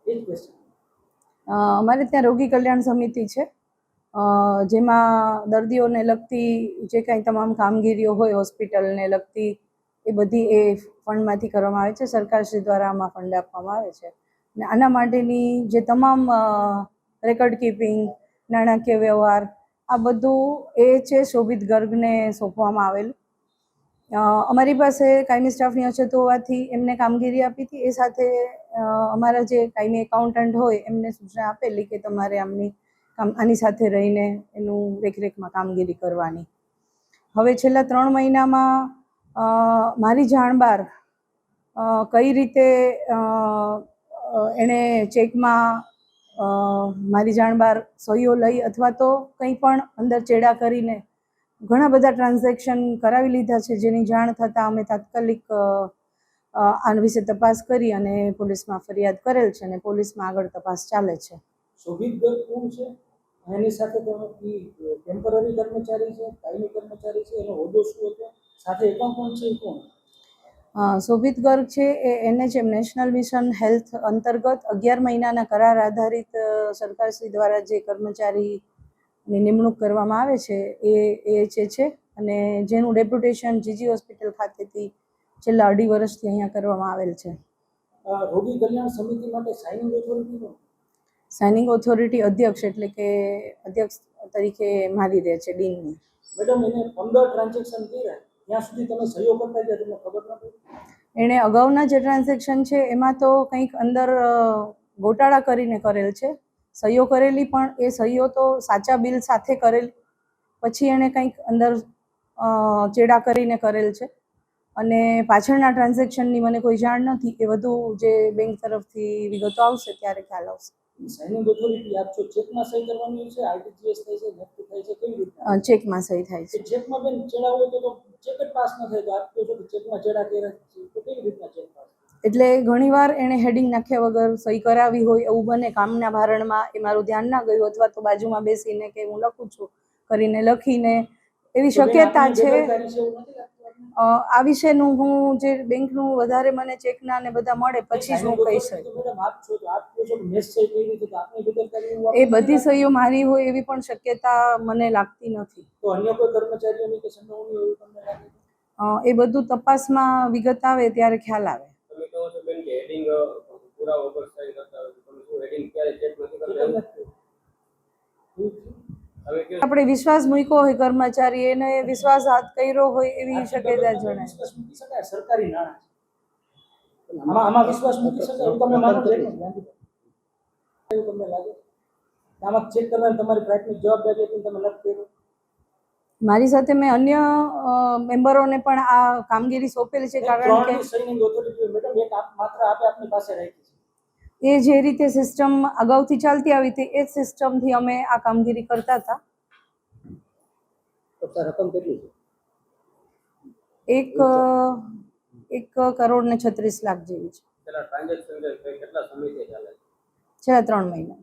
એ જ ક્વેશ્ચન. અમારે ત્યાં રોગી કલ્યાણ સમિતિ છે, જેમાં દર્દીઓને લગતી જે કાંઈ તમામ કામગીરીઓ હોય હોસ્પિટલને લગતી એ બધી એ ફંડમાંથી કરવામાં આવે છે. સરકારશ્રી દ્વારા આમાં ફંડ આપવામાં આવે છે અને આના માટેની જે તમામ રેકોર્ડ કીપિંગ, નાણાકીય વ્યવહાર, આ બધું એ છે શોભિત ગર્ગને સોંપવામાં આવેલું. અમારી પાસે કાયમી સ્ટાફની અછત હોવાથી એમને કામગીરી આપી હતી. એ સાથે અમારા જે કાયમી એકાઉન્ટન્ટ હોય એમને સૂચના આપેલી કે તમારે આની સાથે રહીને એનું દેખરેખમાં કામગીરી કરવાની. હવે છેલ્લા 3 મહિનામાં મારી જાણ બહાર કઈ રીતે એણે ચેકમાં મારી જાણ બહાર સહીઓ લઈ અથવા તો કંઈ પણ અંદર ચેડા કરીને ઘણા બધા ટ્રાન્ઝેક્શન કરાવી લીધા છે, જેની જાણ થતાં અમે તાત્કાલિક આના વિશે તપાસ કરી અને પોલીસમાં ફરિયાદ કરેલ છે અને પોલીસમાં આગળ તપાસ ચાલે છે. શોભિત ગર્ગ કોણ છે? એની સાથે તમે ટેમ્પરરી કર્મચારી છે, કાયમી કર્મચારી છે, એનો હોદ્દો શું હતો? સાથે એકાઉન્ટ છે એ કોણ? શોભિત ગર્ગ છે એ NHM નેશનલ મિશન હેલ્થ અંતર્ગત 11 મહિનાના કરાર આધારિત સરકારશ્રી દ્વારા જે કર્મચારીની નિમણૂક કરવામાં આવે છે એ છે અને જેનું ડેપ્યુટેશન જીજી હોસ્પિટલ ખાતેથી છેલ્લા 2.5 વર્ષથી અહીંયા કરવામાં આવેલ છે. રોગી કલ્યાણ સમિતિ માટે સાઇનિંગ ઓથોરિટી કોણ? સાઇનિંગ ઓથોરિટી અધ્યક્ષ, એટલે કે અધ્યક્ષ તરીકે મારી રહે છે ડીનની. મેડમ, એને 15 ટ્રાન્ઝેક્શન કર્યા, ત્યાં સુધી તમે સહીઓ કરતા ગયા, તમને ખબર નથી? એણે અગાઉના જે ટ્રાન્ઝેક્શન છે એમાં તો કંઈક અંદર ગોટાળા કરીને કરેલ છે. સહીઓ કરેલી પણ એ સહીઓ તો સાચા બિલ સાથે કરેલ, પછી એણે કંઈક અંદર ચેડા કરીને કરેલ છે અને પાછળના ટ્રાન્ઝેક્શનની મને કોઈ જાણ નથી. એ બધું જે બેંક તરફથી વિગતો આવશે ત્યારે ખ્યાલ આવશે. સાઇનિંગ ઓથોરિટી આપ છો, ચેકમાં સહી કરવાની છે, આરટીજીએસ થાય છે, નેફ્ટ થાય છે, કેવી રીતે? ચેકમાં સહી થાય છે. ચેકમાં બેન ચેડા હોય તો ચેક જ પાસ ન થાય, તો આપ કહો છો કે ચેકમાં ચેડા કર્યા છે, તો કેવી રીતના ચેક પાસ? એટલે ઘણીવાર એણે હેડિંગ નાખ્યા વગર સહી કરાવી હોય એવું બને. કામના ભારણમાં એ મારું ધ્યાન ના ગયું અથવા તો બાજુમાં બેસીને કે હું લખું છું કરીને લખીને, એવી શક્યતા છે. આ વિશેનું હું જે બેંકનું વધારે મને ચેકના ને બધા મળે પછી જ હું કહી શકું. એ બધી સહીઓ મારી હોય એવી પણ શક્યતા મને લાગતી નથી. તો અન્ય કોઈ કર્મચારીઓની કે સંડોવણી એવું તમને લાગે? એ બધું તપાસમાં વિગત આવે ત્યારે ખ્યાલ આવે. તમે કહો છો બેન કે હેડિંગ પૂરા વગર સહી કરતા હોય, તમે શું હેડિંગ ક્યારે ચેક નથી કરતા? આપણે વિશ્વાસ મૂક્યો હોય કર્મચારી, એને વિશ્વાસઘાત કર્યો હોય એવી શક્યતા જણાય. સરકારી નાણાં આમાં વિશ્વાસ મૂકી શકાય એવું તમે માનો છો? એવું તમને લાગે? આમાં ચેક કરવાની તમારી પ્રાથમિક જવાબદારી હતી, તમે નથી કર્યું? મારી સાથે મેં અન્ય મેમ્બરોને પણ આ કામગીરી સોંપેલી છે, કારણ કે સાઇનિંગ ઓથોરિટી મેડમ એક માત્ર આપની પાસે રાખી છે. એ જે રીતે સિસ્ટમ અગાઉથી ચાલતી આવી હતી એ જ સિસ્ટમથી અમે આ કામગીરી કરતા હતા. રકમ કેટલી છે? 1,36,00,000 જેવી છે. છેલ્લા ટ્રાન્ઝેક્શન કેટલા સમયથી ચાલે છે? છેલ્લા 3 મહિના.